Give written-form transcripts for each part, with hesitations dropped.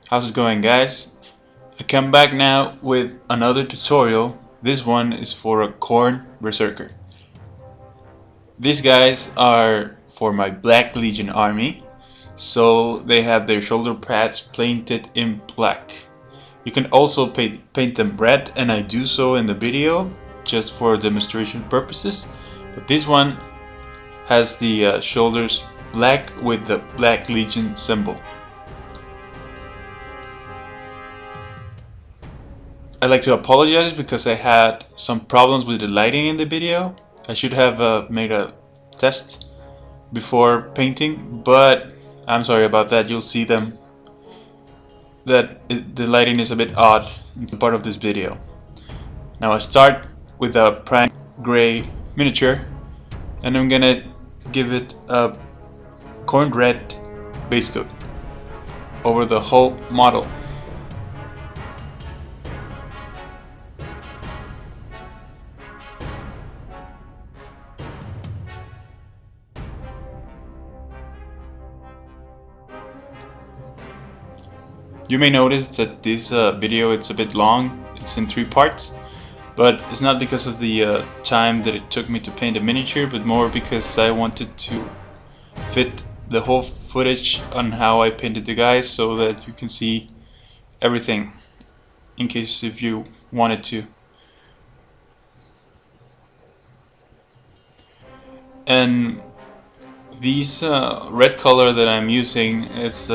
How's it going, guys? I come back now with another tutorial. This one is for a Khorne Berzerker. These guys are for my Black Legion army, so they have their shoulder pads painted in black. You can also paint them red, and I do so in the video just for demonstration purposes, but this one has the shoulders black with the Black Legion symbol. I'd like to apologize because I had some problems with the lighting in the video. I should have made a test before painting, but I'm sorry about that. You'll see the lighting is a bit odd in part of this video. Now I start with a prime gray miniature, and I'm gonna give it a Khorne red base coat over the whole model. You may notice that this video it's a bit long. It's in 3 parts, but it's not because of the time that it took me to paint a miniature, but more because I wanted to fit the whole footage on how I painted the guys so that you can see everything in case if you wanted to. And these red color that I'm using, it's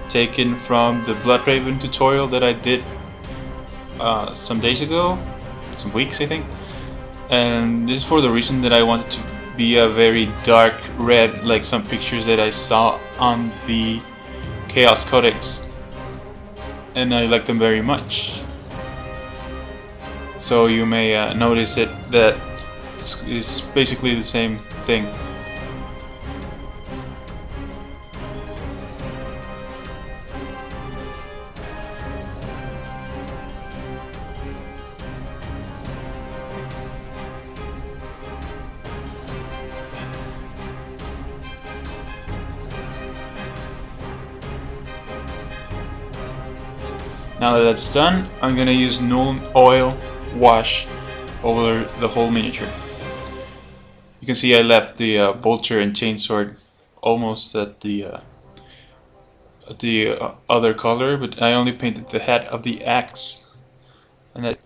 taken from the Bloodraven tutorial that I did some days ago, some weeks I think, and this is for the reason that I wanted to be a very dark red, like some pictures that I saw on the Chaos Codex, and I like them very much. So you may notice that it's basically the same thing. Now that that's done, I'm gonna use Nuln oil wash over the whole miniature. You can see I left the bolter and chainsword almost at the other color, but I only painted the head of the axe, and that.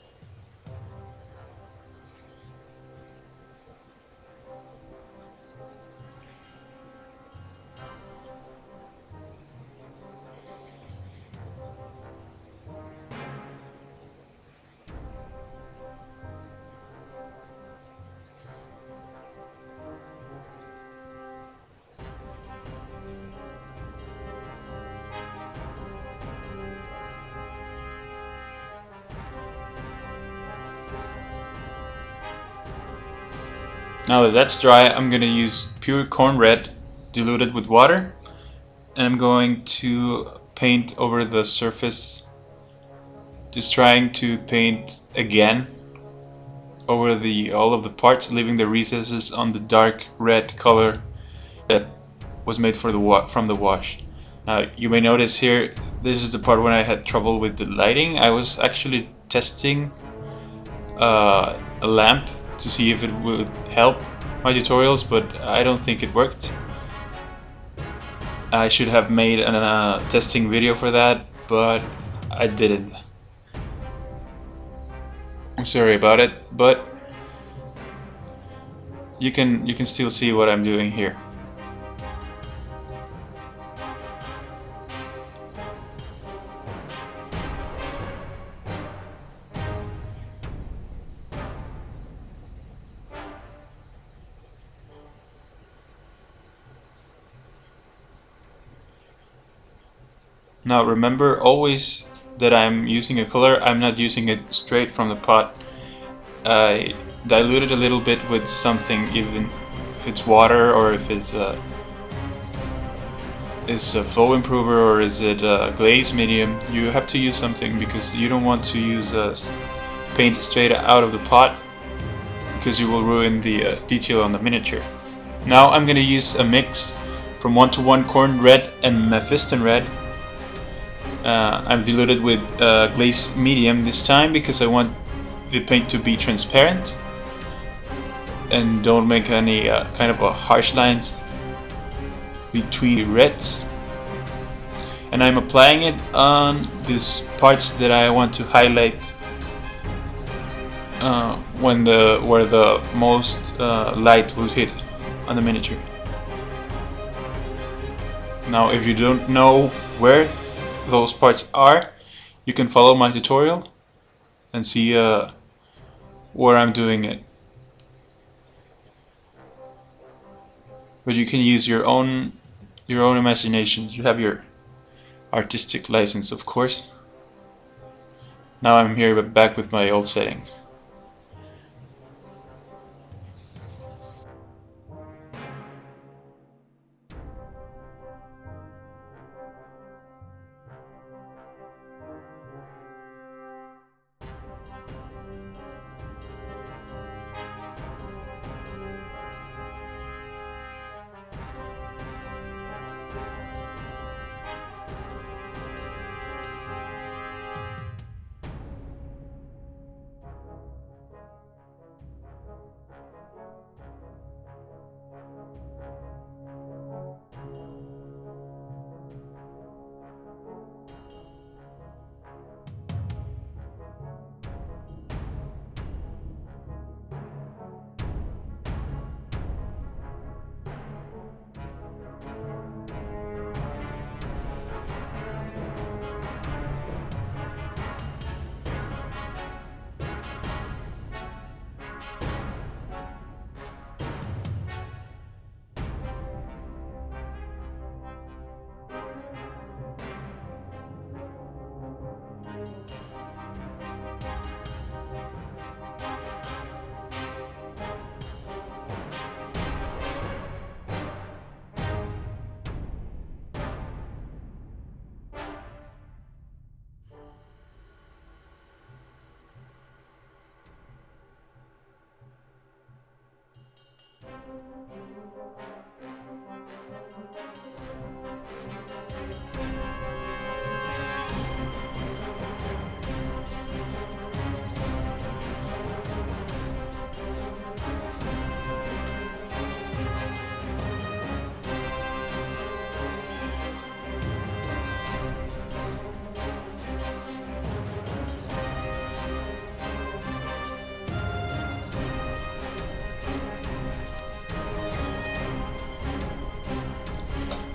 Now that that's dry, I'm going to use pure Khorne red diluted with water, and I'm going to paint over the surface, just trying to paint again over all of the parts, leaving the recesses on the dark red color that was made from the wash. Now you may notice here, this is the part when I had trouble with the lighting. I was actually testing a lamp to see if it would help my tutorials, but I don't think it worked. I should have made a testing video for that, but I didn't. I'm sorry about it, but you can still see what I'm doing here. Now remember always that I'm using a color, I'm not using it straight from the pot. I dilute it a little bit with something, even if it's water or if it's a flow improver or is it a glaze medium. You have to use something because you don't want to use paint straight out of the pot, because you will ruin the detail on the miniature. Now I'm going to use a mix from 1:1 Khorne red and Mephiston red, I've diluted with glaze medium this time because I want the paint to be transparent and don't make any kind of harsh lines between the reds. And I'm applying it on these parts that I want to highlight where the most light will hit on the miniature. Now, if you don't know where those parts are, you can follow my tutorial and see where I'm doing it. But you can use your own imagination. You have your artistic license, of course. Now I'm here back with my old settings.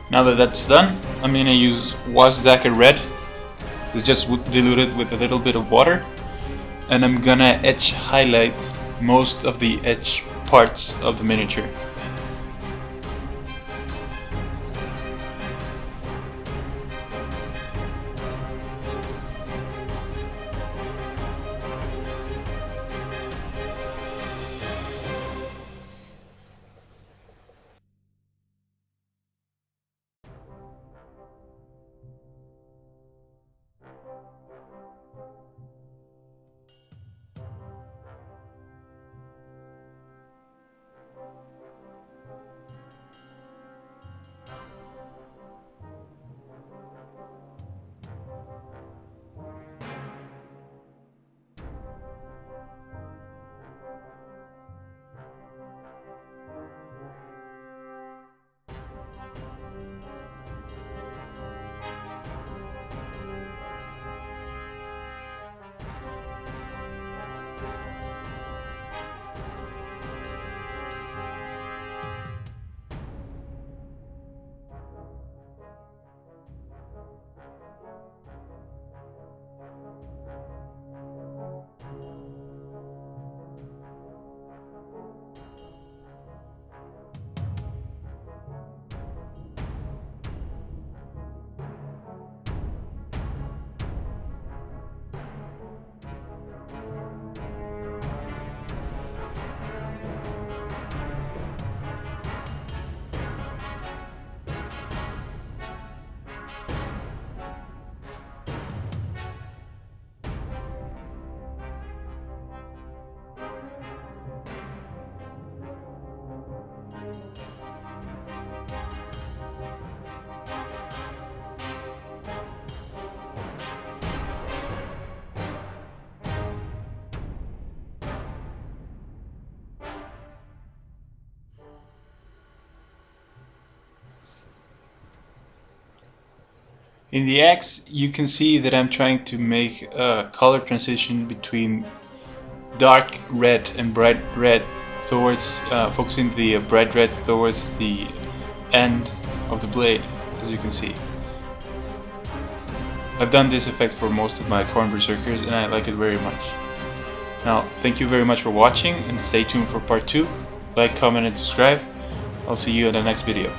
Now that that's done, I'm gonna use Wazdakka Red. It's just diluted with a little bit of water, and I'm gonna etch highlight most of the edge parts of the miniature. In the axe, you can see that I'm trying to make a color transition between dark red and bright red towards, focusing the bright red towards the end of the blade, as you can see. I've done this effect for most of my Khorne Berzerkers and I like it very much. Now, thank you very much for watching and stay tuned for part 2. Like, comment and subscribe. I'll see you in the next video.